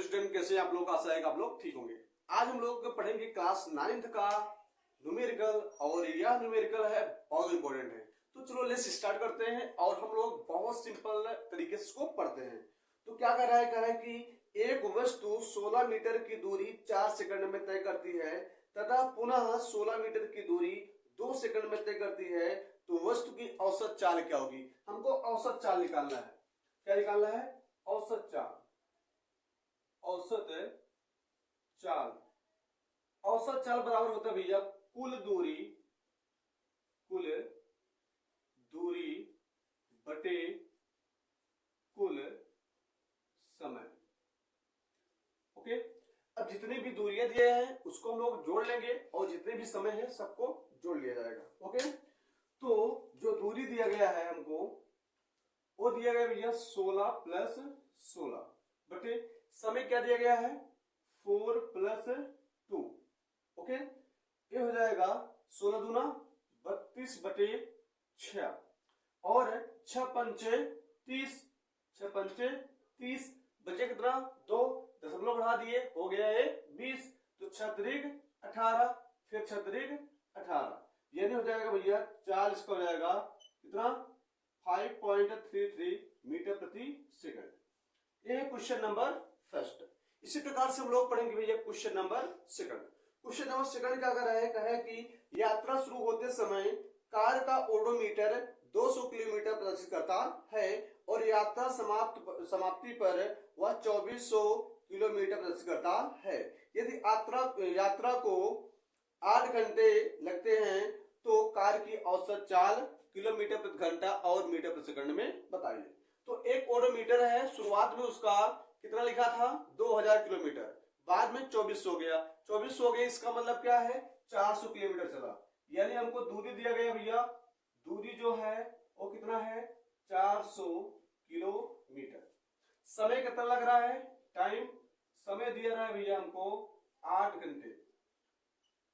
Student, कैसे आप लोग? आशा है कि आप लोग ठीक होंगे। आज हम लोग पढ़ेंगे क्लास 9th का न्यूमेरिकल, और यह न्यूमेरिकल है बहुत इंपॉर्टेंट है। तो चलो लेट्स स्टार्ट करते हैं, और हम लोग बहुत सिंपल तरीके से इसको पढ़ते हैं। तो क्या कह रहा है कि एक वस्तु 16 मीटर की दूरी 4 सेकंड में तय करती है तथा पुनः 16 मीटर की दूरी 2 सेकंड में तय करती है, तो वस्तु की औसत चाल क्या होगी? हमको औसत चाल निकालना है। क्या निकालना है? औसत चाल। औसत चाल, औसत चाल बराबर होता है भैया कुल दूरी बटे कुल समय। ओके, अब जितनी भी दूरियां दिए हैं उसको हम लोग जोड़ लेंगे, और जितने भी समय है सबको जोड़ लिया जाएगा। ओके, तो जो दूरी दिया गया है हमको, वो दिया गया भैया 16 प्लस 16 बटे समय क्या दिया गया है 4 प्लस 2। ओके, ये हो जाएगा 16 दूना 32 बटे 6, और 6 पंचे 30, 6 पंचे 30, बचे कितना 2, दशमलव बढ़ा दिए, हो गया है 20, तो 6 त्रिक 18, फिर 6 त्रिक 18, यानी हो जाएगा भैया 40 का हो जाएगा कितना 5.33 मीटर प्रति सेकंड। ये है क्वेश्चन नंबर फर्स्ट। इसी प्रकार से हम लोग पढ़ेंगे भैया question number second. Question number second क्या कर रहा है? कहा है कि यात्रा शुरू होते समय कार का ओडोमीटर 200 किलोमीटर प्रदर्शित करता है, और यात्रा समाप्ति पर वह 2400 किलोमीटर प्रदर्शित करता है। यदि यात्रा को 8 घंटे लगते हैं, तो कार की औसत चाल किलोमीटर प्रति घंटा और मीटर प्रति सेकंड में बताइए। तो एक ओडोमीटर है, शुरुआत में उसका कितना लिखा था 2000 किलोमीटर, बाद में 2400 हो गया। 2400 हो गया, इसका मतलब क्या है 400 किलोमीटर चला, यानी हमको दूरी दिया गया भैया, दूरी जो है वो कितना है 400 किलोमीटर। समय कितना लग रहा है? टाइम, समय दिया रहा है भैया हमको 8 घंटे,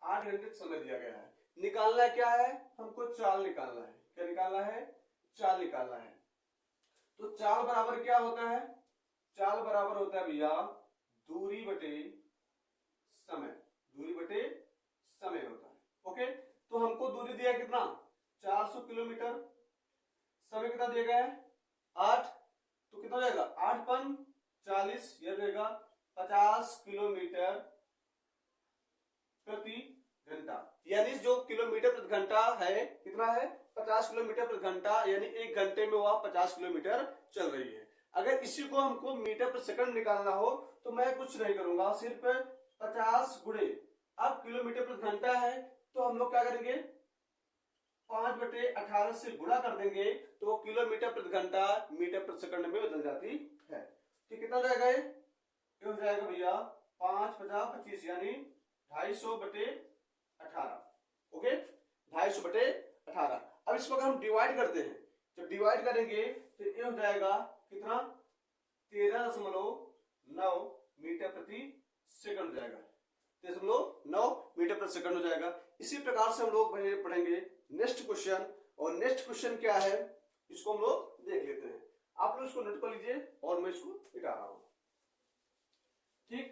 8 घंटे समय दिया गया है। निकालना है क्या है? हमको चाल निकालना है। क्या निकालना है? चाल निकालना है। तो चाल बराबर क्या होता है? चाल बराबर होता है भैया दूरी बटे समय, दूरी बटे समय होता है। ओके, तो हमको दूरी दिया कितना 400 किलोमीटर, समय कितना दिया गया है 8, तो कितना हो जाएगा 8 पन 40, यह रहेगा 50 किलोमीटर प्रति घंटा, यानी जो किलोमीटर प्रति घंटा है कितना है 50 किलोमीटर प्रति घंटा, यानी एक घंटे में वह 50 किलोमीटर चल रही है। अगर इसी को हमको मीटर प्रति सेकंड निकालना हो तो मैं कुछ नहीं करूंगा, सिर्फ 50 गुणे, अब किलोमीटर प्रति घंटा है तो हम लोग क्या करेंगे 5/18 से गुणा कर देंगे, तो किलोमीटर प्रति घंटा मीटर प्रति सेकंड में बदल जाती है। ठीक, कितना जाएगा ये हो जाएगा भैया 5×5=25, यानी 250/18। ओके, 250/18। अब इसको अगर हम डिवाइड करते हैं, जब डिवाइड करेंगे तो ये हो जाएगा कितना 13.9 मीटर प्रति सेकंड हो जाएगा, 13.9 मीटर प्रति सेकंड हो जाएगा। इसी प्रकार से हम लोग पढ़ेंगे नेक्स्ट क्वेश्चन, और नेक्स्ट क्वेश्चन क्या है इसको हम लोग देख लेते हैं। आप लोग इसको नोट कर लीजिए, और मैं इसको मिटा रहा हूं। ठीक,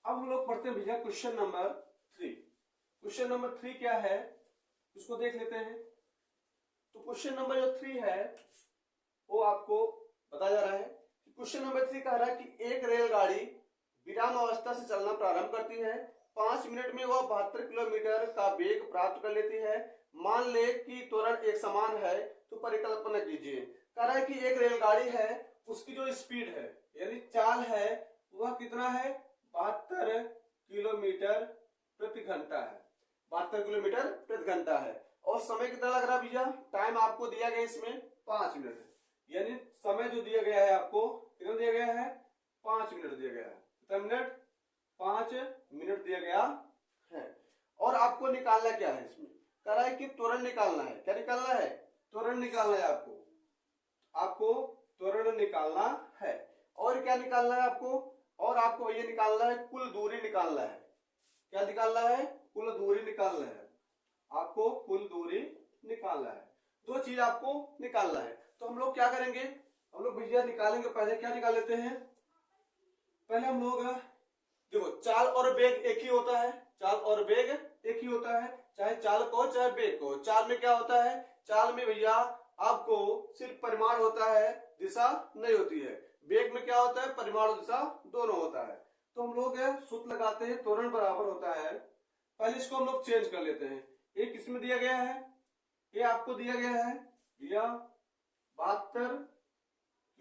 अब हम लोग पढ़ते हैं भैया क्वेश्चन नंबर 3। क्वेश्चन नंबर 3 क्या है उसको देख लेते हैं। तो क्वेश्चन नंबर जो 3 है वो आपको बताया जा रहा है। क्वेश्चन नंबर 3 कह रहा है कि एक रेलगाड़ी विराम अवस्था से चलना प्रारंभ करती है, 5 मिनट में वह 72 किलोमीटर का वेग प्राप्त कर लेती है। मान ले कि त्वरण एक समान है, तो परिकल्पना कीजिए। कह रहा है कि एक रेलगाड़ी है, उसकी जो स्पीड है यानी चाल है वह कितना है 72 किलोमीटर प्रति घंटा है, 72 किलोमीटर प्रति घंटा है, और समय कितना लग रहा है भैया? टाइम आपको दिया गया इसमें 5 मिनट है, यानी समय जो दिया गया है आपको कितना दिया गया है 5 मिनट दिया गया है। कितना मिनट? 5 मिनट दिया गया है। और आपको निकालना क्या है इसमें? कह रहा है कि त्वरण निकालना है। क्या निकालना है? त्वरण निकालना है आपको त्वरण निकालना है। और क्या निकालना है आपको? और आपको ये निकालना है कुल दूरी निकालना है। क्या निकालना है? कुल दूरी निकालना है। आपको कुल दूरी निकालना है, 2 चीज आपको निकालना है। तो हम लोग क्या करेंगे, हम लोग भैया निकालेंगे, पहले क्या निकाल लेते हैं पहले हम लोग देखो चाल और वेग एक ही होता है, चाल और वेग एक ही होता है, चाहे चाल को चाहे वेग को। चाल में क्या होता है, चाल में भैया आपको सिर्फ परिमाण होता है, दिशा नहीं होती है। वेग में क्या होता है, परिमाण और दिशा दोनों होता है। तो हम लोग सूत्र लगाते हैं, त्वरण बराबर होता है। पहले इसको हम लोग चेंज कर लेते हैं। एक इसमें दिया गया है, ये आपको दिया गया है भैया 72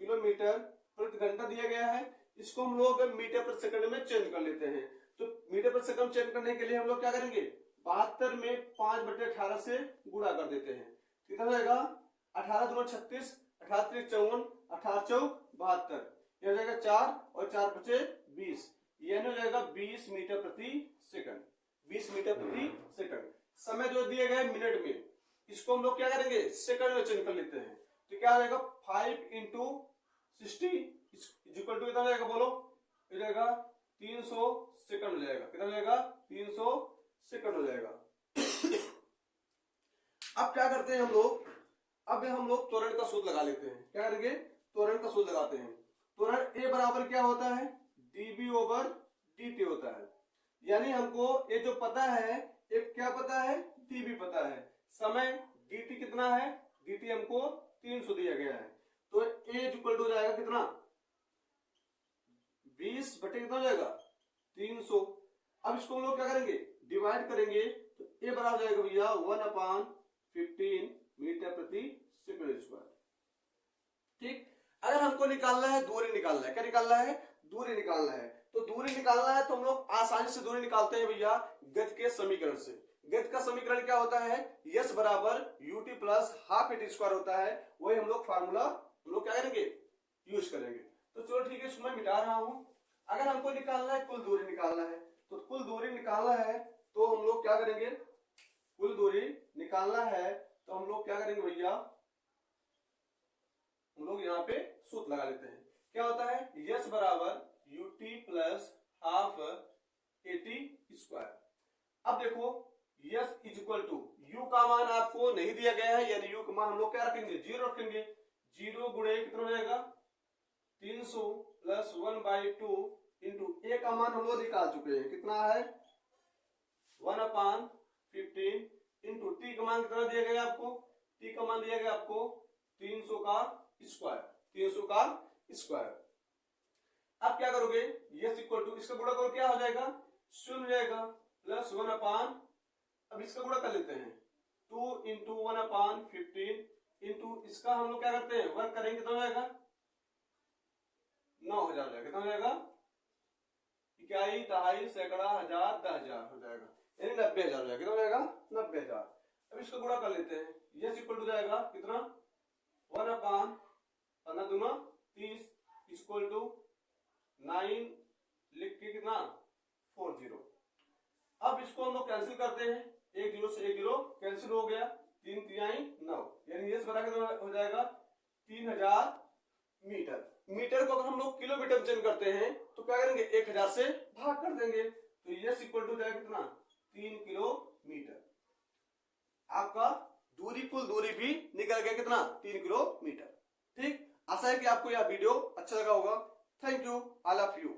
किलोमीटर प्रति घंटा दिया गया है। इसको हम लोग मीटर प्रति सेकंड में चेंज कर लेते हैं। तो मीटर प्रति सेकंड चेंज करने के लिए हम लोग क्या करेंगे, 72 में 5/18 से गुणा कर देते हैं। कितना हो जाएगा, 18 दूना 36, 18 त्रिक 54, 18 चौक 72, ये हो जाएगा 4 और 4 बचे 20, यानी हो जाएगा 20 मीटर प्रति सेकंड। 20 मीटर प्रति सेकंड। समय जो दिया गया है मिनट में, इसको हम लोग क्या करेंगे, सेकंड में चेंज कर लेते हैं। तो क्या हो जाएगा, 5 इंटू 60 इक्वल टू कितना हो जाएगा, बोलो, हो जाएगा 300 सेकंड हो जाएगा। कितना हो जाएगा, 300 सेकंड हो जाएगा। अब क्या करते हैं हम लोग, अब हम लोग त्वरण का सूत्र लगा लेते हैं। क्या करेंगे, त्वरण का सूत्र लगाते हैं। त्वरण ए बराबर क्या होता है, dB ओवर dt होता है। यानी हमको ये जो पता है, एक क्या पता है, dB पता है। समय dt कितना है, dt हमको 300 दिया गया है। तो a इक्वल टू जाएगा कितना, 20 बटे कितना हो जाएगा, 300। अब इसको हम लोग क्या करेंगे, डिवाइड करेंगे। तो a बराबर हो जाएगा भैया 1/15 मीटर प्रति सेकंड स्क्वायर। ठीक। अगर हमको निकालना है, दूरी निकालना है, क्या निकालना है, दूरी निकालना है। तो दूरी निकालना है तो हम लोग आसानी से दूरी निकालते हैं भैया गति के समीकरण से। गति का समीकरण क्या होता है, यस बराबर ut plus half a t square होता है। वही हम लोग फार्मूला हम लोग क्या करेंगे, यूज करेंगे। तो चलो ठीक है, इसको मैं मिटा रहा हूं। अगर हमको निकालना है, कुल दूरी निकालना है, तो कुल दूरी निकालना है तो हम लोग क्या करेंगे, कुल दूरी निकालना है तो हम लोग क्या करेंगे भैया, हम लोग यहाँ पे सूत्र लगा लेते हैं। क्या होता है, यस बराबर ut plus half a t square. अब देखो s is equal to, u का मान आपको नहीं दिया गया है, यानी u का मान हम लोग क्या रखेंगे, 0 रखेंगे। 0 गुणे कितना हो जाएगा, 300 प्लस 1/2 इंटू a का मान हम लोग निकाल चुके हैं, कितना है 1/15 इंटू t का मान कितना दिया गया आपको, t का मान दिया गया आपको 300 का स्क्वायर, 300 का स्क्वायर। अब क्या करोगे, यस इक्वल टू, इसका गुणा करो क्या हो जाएगा, 0 हो जाएगा, प्लस 1/, अब इसका गुणा कर लेते हैं, 2 इंटू 1/15 इंटू इसका हम लोग क्या करते हैं, वर्क करेंगे, कितना हो जाएगा 9,000 हो जाएगा। कितना हो जाएगा, इकाई, दहाई, सैकड़ा, हजार, 10,000 हो जाएगा, यानी 90,000 हो जाएगा। कितना हो जाएगा, 90,000। अब इसको गुणा कर लेते हैं, यस इक्वल टू जाएगा कितना, 1/15 दूना 30 इक्वल टू 9 लिख के कितना 40। अब इसको हम लोग कैंसिल करते हैं, 1 0 से 1 0 कैंसिल हो गया, 3 3 9, यानी यस बराबर हो जाएगा 3000 मीटर। मीटर को अगर हम लोग किलोमीटर में चेंज करते हैं तो क्या करेंगे, 1000 से भाग कर देंगे। तो यस इक्वल टू जाएगा कितना, 3 किलोमीटर। आपका दूरी, कुल दूरी भी निकल गया कितना, 3 किलोमीटर। ठीक, आशा है कि आपको यह वीडियो अच्छा लगा होगा। Thank you, I love you.